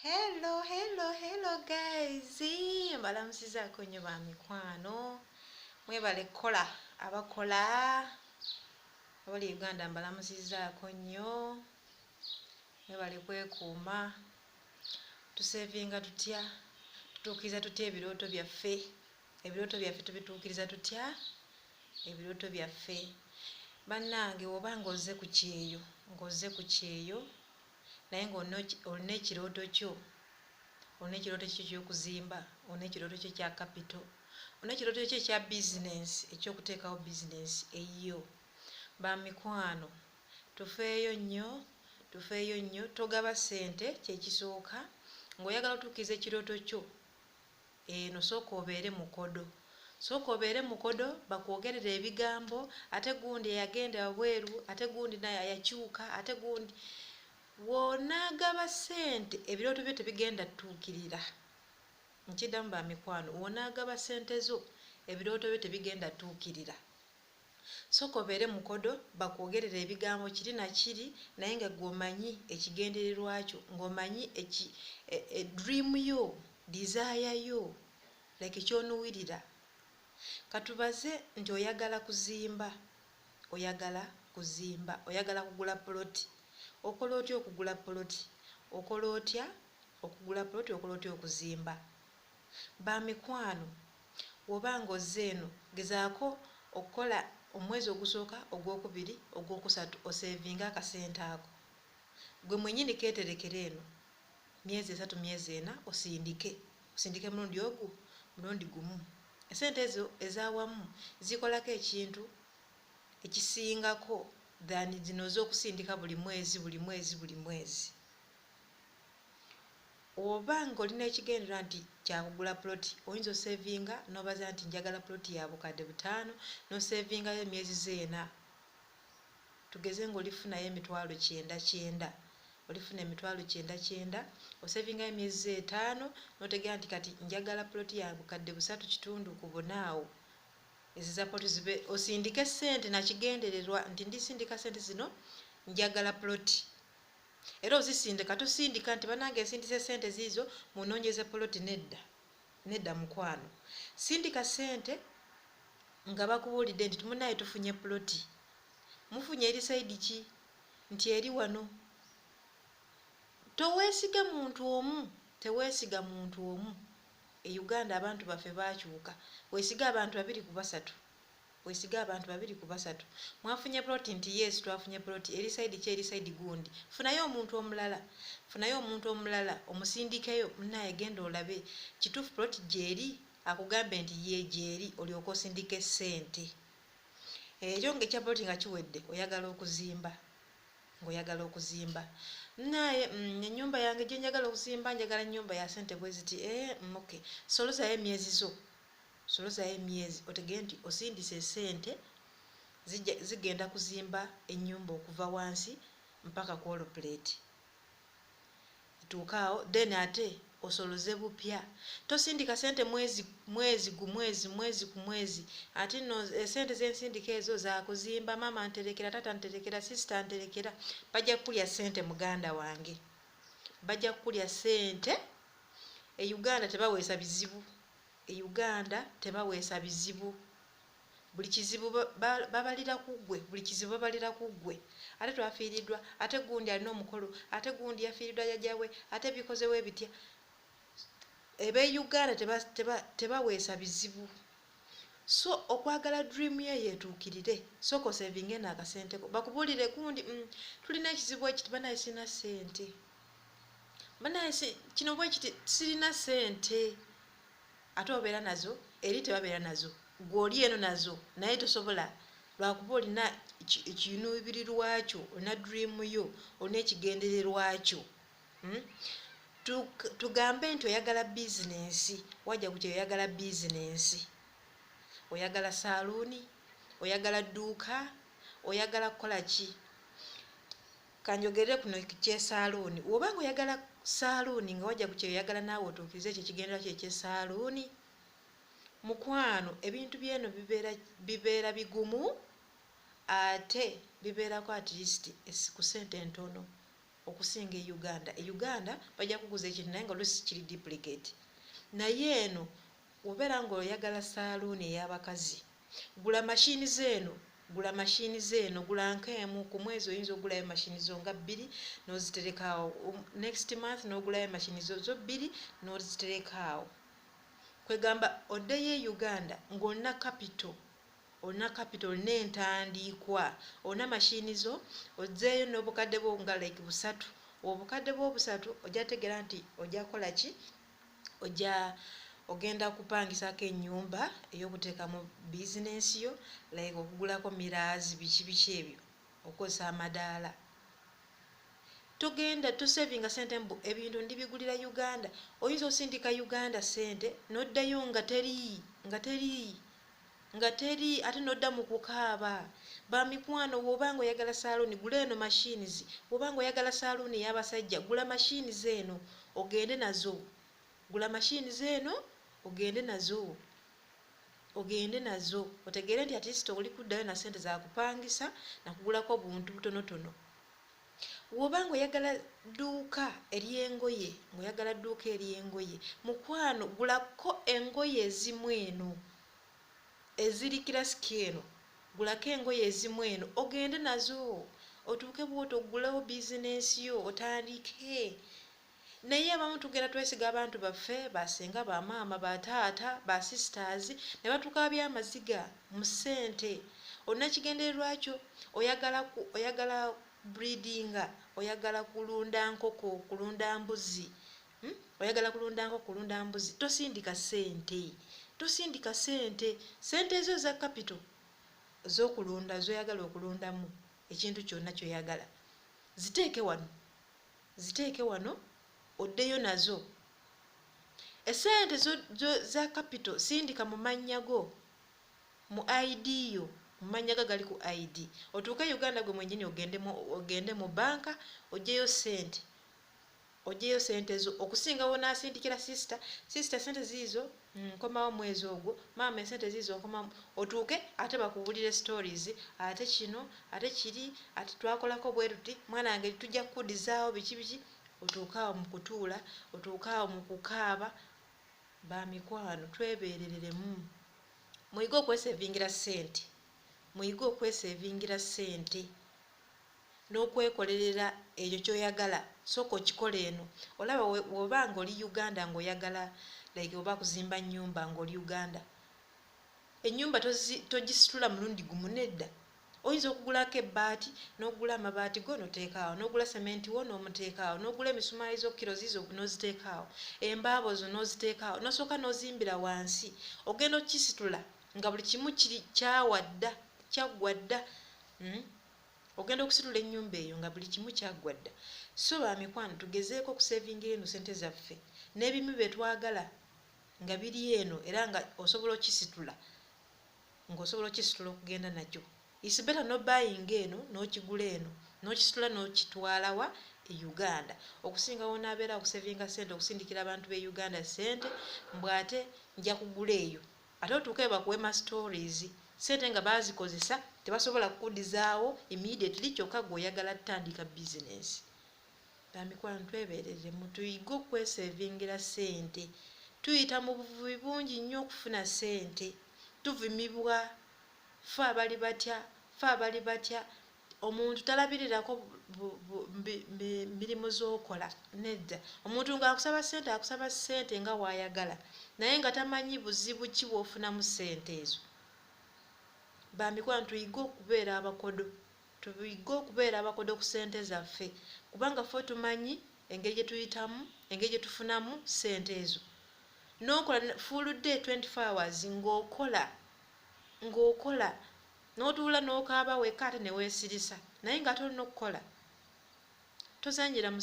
Hello guys. Mbalamusizaako nnyo ba mikwano. Mwebale kola abakola abali Uganda mbalamusizaako nnyo. Mwebale kwekuuma. Tusevinga tutya? Tutuukiriza tutya ebirooto byaffe? Ebirooto byaffe tubituukiriza tutya? Ebirooto byaffe. Bannange oba ngoze ku kyeyo, ngoze ku kyeyo. Naye ng'olina ekirooto kyo, olina ekirooto kyo ky'okuzimba, olina ekirooto kyo kya capital, olina ekirooto kyo ekya bizinensi, ekyokuteekawo bizinensi eyiyo. Ba mikwano, tufeeyo nnyo, togaba ssente kyekisooka. Ng'oyagala otuukiriza ekirooto kyo, eno sooka obeere mukodo, bakwogerera ebigambo, ate gundi eyagenda wabweru, ate gundi naye ayakyuka, ate gundi wonaagaba ssente ebirooto byo tebigenda tuukirira. Nkiddamu ba mikwano, wonaagaba ssente zo ebirooto byo tebigenda tuukirira. Sooka obeere mukodo, bakwogerera ebigambo kiri na kiri, naye nga gw'omanyi ekigendererwa kyo, ng'omanyi dream yo, desire yo, like ekyonuwirira. Katubaze nti oyagala kuzimba, oyagala kugula ploti. Okola otya okugula ploti? Okola otya okugula ploti? Okola otya okuzimba? Ba mikwano, bw'obanga ozze eno, gezaako okukola omwezi ogusooka, ogwokubiri, ogwokusatu, osevinga akasente ako. Gwe mwennyini keeterekera eno myezi 3, myezi 4, osindike mulundi gumu. Esente ezo ezaawamu zikolako ekintu ekisingako than zino z'okusindika buli mwezi. Oba ng'olina ekigendera nti kyakugula ploti, oyinza osevinga n'obaza nti njagala ploti ya bukadde 5, n'osevingayo emyezi 4. Tugeze ng'olifunayo emitwalo 9, olifuna emitwalo 9, osevingayo emyezi 5, n'otegera nti kati njagala ploti ya bukadde 3.4. Ezo za ploti zibe osindike ssente na kigendererwa nti ndisindika ssente zino njagala ploti. Era ozisindika tosindika nti banange nsindise ssente ziizo munoonyeze ploti. Nedda mukwano. Sindika ssente nga bakubuulidde nti munaye tufunye ploti. Mufunye eri sayidi ki? Nti eri wano. Teweesiga muntu omu. E Uganda abantu baffe baakyuka. Weesiga abantu 2 ku 3. Mwafunye ploti nti yes twafunye ploti. Eri sayidi ki? Eri sayidi gundi. Funayo omuntu omulala omusindikeyo, munaye genda olabe kituufu ploti gyeri, akugambe nti ye gyeri, olyoke osindike ssente. Ekyo ng'ekya ploti nga kiwedde, oyagala okuzimba. Naye ennyumba yange gye njagala okuzimba, njagala ennyumba ya ssente bwe ziti. Okay. Solozayo emyezi otegere nti osindise ssente zigenda kuzimba ennyumba okuva wansi mpaka ku oloplate. Tuukaawo then ate osoloze bupya. Tosindika ssente mwezi ku mwezi. Ate no ssente z'ensindika ezo za kuzimba. Mama nterekera, tata nterekera, sister nterekera. Bajja kukulya ssente muganda wange. Bajja kukulya ssente. E Uganda tebaweesa bizibu. Buli kizibu babalira ku ggwe. Ate twafiiriddwa, ate gundi alina omukolo, ate gundi yafiiriddwa jjajjawe, ate bikozewo ebitya. Ebe Uganda tebaweesa bizibu. So okwagala dream ye yetuukirire, sooka osevinge n'akasenteko. Bakubuulire gundi tulina ekizibu ekiti, banaye sirina ssente. Banaye kino bwe kiti sirina ssente. Ate obeera nazo, eri tebabeera nazo. Gw'oli eno nazo, naye tosobola. Lwakuba olina ekinuubirirwa kyo, olina dream yo, olina ekigendererwa kyo. Tugambe nti oyagala bizinensi, wajja ku oyagala bizinensi. Oyagala saluuni, oyagala dduuka, oyagala kukola ki? Kanjogerere kuno ky'esaluuni. Obanga oyagala saluuni nga wajja ku oyagala naawe otuukirize ekyo ekigendererwa kyo eky'esaluuni. Mukwano, ebintu byeno bibeera bigumu, ate bibeerako at least ku ssente entono. okusinga Uganda. Uganda bajja kuguza ekintu naye nga lusi kiri duplicate. Naye eno obeera ng'oyagala saluuni ey'abakazi, gula mashini zeeno, gula nkeemu ku mwezi oyinza ogulayo mashini zo nga 2 n'oziterekaawo. Next month n'ogulayo mashini zo 2 n'oziterekaawo. Kwegamba oddeyo e Uganda ng'olina capital, olina entandiikwa, olina mashini zo, ozzeeyo n'obukadde bwo nga like 3. Obukadde bwo 3 ojja tegeera nti ojja kukola ki? Ogenda kupangisako ennyumba ey'okuteekamu bizinensi yo, like okugulako miraazi, biki ebyo, okukozesa amadaala. Togenda tusevinga sente mbu ebintu ndibigulira Uganda. Oyinza osindika Uganda sente n'oddayo nga teri ate n'odda mu kukaaba. Bamikwano, bw'obanga oyagala saluuni gula eno machines. Bw'obanga oyagala saluuni y'abasajja gula machines eno ogende nazo. Gula machines eno ogende nazo. Otegeere nti at least oli kuddayo na sente za kupangisa na kugulako buntu butonotono. Bw'obanga oyagala dduuka ery'engoye, mukwano gulako engoye ezimu eno ezirikira sikeno, gulako engoye ezimu eno ogende nazo, otuuke bw'otyo oggulawo bizinensi yo otandike. Naye abamu tugenda twesiga abantu baffe, basenga, bamaama, bataata, basisters, ne batukaabya amaziga mu ssente. Olina kigendererwa kyo, oyagala breedinga, oyagala kulunda nkoko, kulunda mbuzi, tosindika sente. Sente ezo za capital z'okulunda, zoyagala okulundamu ekintu kyonna kyoyagala, ziteeke wano oddeyo nazo. Esente za capital sindika mu mannya go, mu ID yo, mu mannya gali ku ID. Otuuke Uganda gwe mwennyini ogende mu banka ogyeyo sente zo, okusinga wonaasindikira sister sente ziizo nkomawo mwezi ogwo, maama esente ziizo nkomawo. Otuuke ate bakuwulire stories, ate kino ate kiri, ate twakolako bwe tuti, mwana wange tujja kukudizaawo biki. Otuukaawo mu kutuula, otuukaawo mu kukaaba. Bamikwano, twebeereremu, muyige okwesevingira sente, n'okwekolerera ekyo ky'oyagala. Sooka okikola eno. Olaba bw'obanga oli Uganda ng'oyagala like oba kuzimba nnyumba ng'oli Uganda, ennyumba togisitula mulundi gumu, nedda. Oyinza okugulako ebbaati, n'ogula amabaati go n'oteekaawo, n'ogula sementi wo n'omuteekaawo, n'ogula emisumaali zo kilo ziizo n'oziteekaawo, embaabo zo n'oziteekaawo, n'osooka n'ozimbira wansi. Ogenda okisitula nga buli kimu kyaggwa dda. Ogenda okusitula ennyumba eyo nga buli kimu kyaggwa dda. So bamikwano, tugezeeko okusevingira eno sente zaffe, n'ebimu bye twagala nga biri eno era nga osobola okisitula okugenda nakyo. It's better no buying eno n'okigula eno n'okisitula n'okitwalawa e Uganda, okusinga wonaabeera okusevinga sente, okusindikira abantu b'e Uganda sente mbw ate nja kugula eyo, ate otuuke bakuwema stories, sente nga baazikozesa tebasobola kukudizaawo immediately kyokka gw'oyagala tutandika bizinensi. Bamikwano, twebeereremu, tuyige okwesevingira sente. Tuyita mu buvubi bungi nnyo okufuna sente, tuvumibwa. Ffe abali batya, omuntu talabirirako mirimu z'okola, nedda. Omuntu ng'akusaba sente nga waayagala, naye nga tamanyi buzibu ki bw'ofunamu sente ezo. Bamikwano, tuyige okubeera abakodo ku sente zaffe, kubanga ffe tumanyi engeri gye tuyitamu, engeri gye tufunamu sente ezo. N'okola full day 24 hours ng'okola n'otuula n'okaaba wekka ate ne weesirisa, naye nga tolina okukola. Tozannyira mu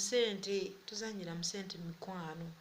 sente mikwano.